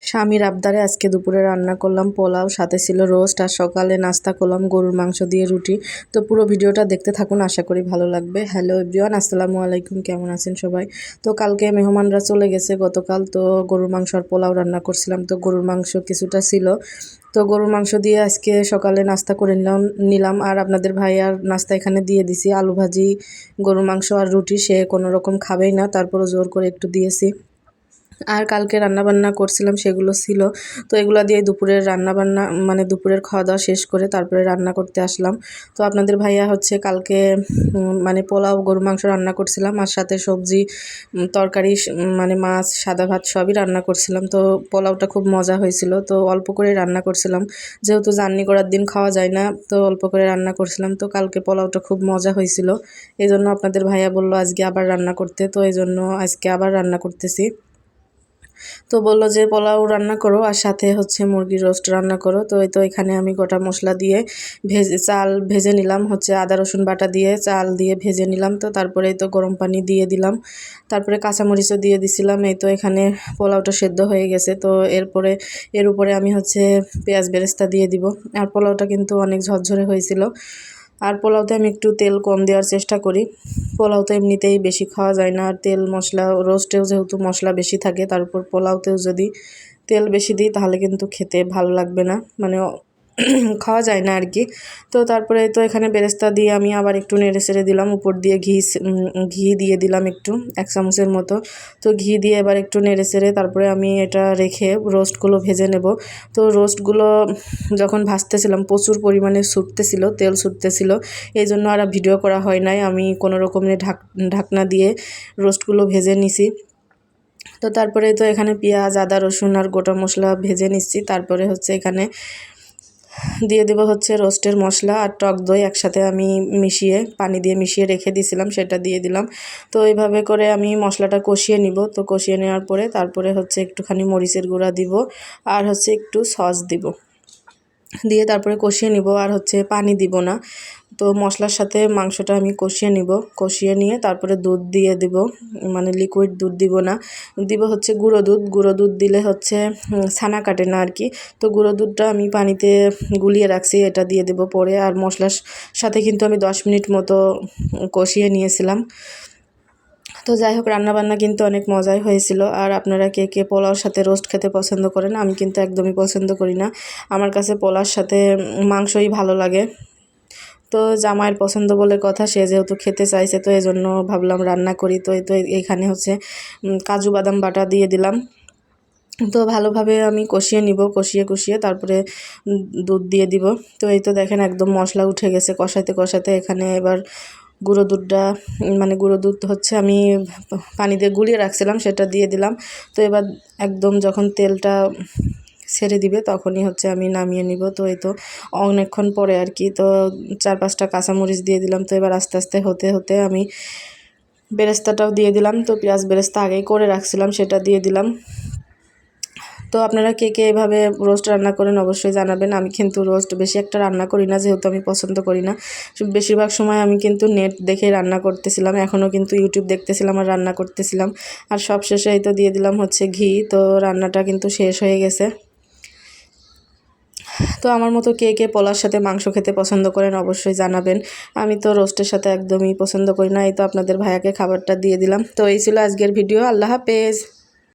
স্বামীর আবদারে আজকে দুপুরে রান্না করলাম পোলাও, সাথে ছিল রোস্ট, আর সকালে নাস্তা করলাম গরুর মাংস দিয়ে রুটি। তো পুরো ভিডিওটা দেখতে থাকুন, আশা করি ভালো লাগবে। হ্যালো এভরিওয়ান, আসসালামু আলাইকুম, কেমন আছেন সবাই? তো কালকে মেহমানরা চলে গেছে গতকাল, তো গরুর মাংস আর পোলাও রান্না করছিলাম। তো গরুর মাংস কিছুটা ছিল, তো গরুর মাংস দিয়ে আজকে সকালে নাস্তা করে নিলাম। আর আপনাদের ভাই আর নাস্তা এখানে দিয়ে দিছি আলু ভাজি, গরুর মাংস আর রুটি। সে কোনো রকম খাবেই না, তারপরও জোর করে একটু দিয়েছি। আর কালকে রান্নাবান্না করছিলাম সেগুলো ছিল, তো এগুলো দিয়ে দুপুরের রান্নাবান্না মানে দুপুরের খাওয়া দাওয়া শেষ করে তারপরে রান্না করতে আসলাম। তো আপনাদের ভাইয়া হচ্ছে কালকে মানে পোলাও গরু মাংস রান্না করছিলাম, আর সাথে সবজি তরকারি মানে মাছ সাদা ভাত সবই রান্না করছিলাম। তো পোলাওটা খুব মজা হয়েছিল, তো অল্প করে রান্না করছিলাম, যেহেতু জার্নি করার দিন খাওয়া যায় না, তো অল্প করে রান্না করছিলাম। তো কালকে পোলাওটা খুব মজা হয়েছিল, এই জন্য আপনাদের ভাইয়া বললো আজকে আবার রান্না করতে, তো এই জন্য আজকে আবার রান্না করতেছি। তো বললো যে পোলাও রান্না করো আর সাথে হচ্ছে মুরগির রোস্ট রান্না করো। তো এই তো এখানে আমি গোটা মশলা দিয়ে চাল ভেজে নিলাম, হচ্ছে আদা রসুন বাটা দিয়ে চাল দিয়ে ভেজে নিলাম। তো তারপরে এই তো গরম পানি দিয়ে দিলাম, তারপরে কাঁচামরিচও দিয়ে দিছিলাম। এই তো এখানে পোলাওটা সেদ্ধ হয়ে গেছে, তো এর উপরে আমি হচ্ছে পেঁয়াজ বেরেস্তা দিয়ে দিব। আর পোলাওটা কিন্তু অনেক ঝরঝরে হয়েছিল। আর পোলাওতে আমি একটু তেল কম দেওয়ার চেষ্টা করি, পোলাও তো এমনিতেই বেশি খাওয়া যায় না, আর তেল মশলা রোস্টেও যেহেতু মশলা বেশি থাকে, তার উপর পোলাওতেও যদি তেল বেশি দিই তাহলে কিন্তু খেতে ভালো লাগবে না, মানে খাওয়া যায় না আর কি। তো তারপরে তো এখানে বেরেস্তা দিয়ে আমি আবার একটু নেড়ে চেড়ে দিলাম, উপর দিয়ে ঘি দিয়ে দিলাম একটু 1 চামচের মতো। তো ঘি দিয়ে এবার একটু নেড়ে চেড়ে তারপরে আমি এটা রেখে রোস্টগুলো ভেজে নেব। তো রোস্টগুলো যখন ভাজতেছিলাম প্রচুর পরিমাণে ছুটতেছিল, তেল ছুটতেছিল, এই জন্য আর ভিডিও করা হয় নাই। আমি কোনো রকমের ঢাকনা দিয়ে রোস্টগুলো ভেজে নিছি। তো তারপরে তো এখানে পেঁয়াজ আদা রসুন আর গোটা মশলা ভেজে নিচ্ছি। তারপরে হচ্ছে এখানে দিয়ে দেবো হচ্ছে রোস্টের মশলা আর টক দই একসাথে আমি মিশিয়ে পানি দিয়ে মিশিয়ে রেখে দিয়েছিলাম, সেটা দিয়ে দিলাম। তো এইভাবে করে আমি মশলাটা কষিয়ে নিব। তো কষিয়ে নেওয়ার পরে তারপরে হচ্ছে একটুখানি মরিচের গুঁড়া দিব, আর হচ্ছে একটু সস দিব, দিয়ে তারপরে কষিয়ে নিব। আর হচ্ছে পানি দিব না, তো মশলার সাথে মাংসটা আমি কষিয়ে নিব। কষিয়ে নিয়ে তারপরে দুধ দিয়ে দিব, মানে লিকুইড দুধ দিব না, দিব হচ্ছে গুঁড়ো দুধ দিলে হচ্ছে ছানা কাটে না আর কি। তো গুঁড়ো দুধটা আমি পানিতে গুলিয়ে রাখছি, এটা দিয়ে দেব পরে। আর মশলার সাথে কিন্তু আমি 10 মিনিট মতো কষিয়ে নিয়েছিলাম। তো যাই হোক, রান্নাবান্না কিন্তু অনেক মজাই হয়েছিল। আর আপনারা কে কে পোলাওর সাথে রোস্ট খেতে পছন্দ করেন? আমি কিন্তু একদমই পছন্দ করি না, আমার কাছে পোলাওর সাথে মাংসই ভালো লাগে। তো জামাইয়ের পছন্দ বলে কথা, সে যেহেতু খেতে চাইছে, তো এই জন্য ভাবলাম রান্না করি। তো এইখানে হচ্ছে কাজু বাদাম বাটা দিয়ে দিলাম। তো ভালোভাবে আমি কষিয়ে নিব, কষিয়ে তারপরে দুধ দিয়ে দিব। তো এই তো দেখেন একদম মশলা উঠে গেছে কষাতে কষাতে। এখানে এবার গুঁড়ো দুধটা মানে গুঁড়ো দুধ হচ্ছে আমি পানি দিয়ে গুলিয়ে রাখছিলাম, সেটা দিয়ে দিলাম। তো এবার একদম যখন তেলটা ছেড়ে দিবে তখনই হচ্ছে আমি নামিয়ে নিব। তো এই তো অনেকক্ষণ পরে আর কি, তো 4-5টা কাঁচামরিচ দিয়ে দিলাম। তো এবার আস্তে আস্তে হতে হতে আমি বেরেস্তাটাও দিয়ে দিলাম। তো পেঁয়াজ বেরেস্তা আগেই করে রাখছিলাম, সেটা দিয়ে দিলাম। তো আপনারা কে কে এভাবে রোস্ট রান্না করেন অবশ্যই জানাবেন। আমি কিন্তু রোস্ট বেশি একটা রান্না করি না, যেহেতু আমি পছন্দ করি না। বেশিরভাগ সময় আমি কিন্তু নেট দেখে রান্না করতেছিলাম, এখনও কিন্তু ইউটিউব দেখতেছিলাম আর রান্না করতেছিলাম। আর সব শেষে এই তো দিয়ে দিলাম হচ্ছে ঘি। তো রান্নাটা কিন্তু শেষ হয়ে গেছে। তো আমার মতো কে কে পোলার সাথে মাংস খেতে পছন্দ করেন অবশ্যই জানাবেন। আমি তো রোস্টের সাথে একদমই পছন্দ করি না। এই তো আপনাদের ভাইয়াকে খাবারটা দিয়ে দিলাম। তো এই ছিল আজকের ভিডিও। আল্লাহ হাফেজ।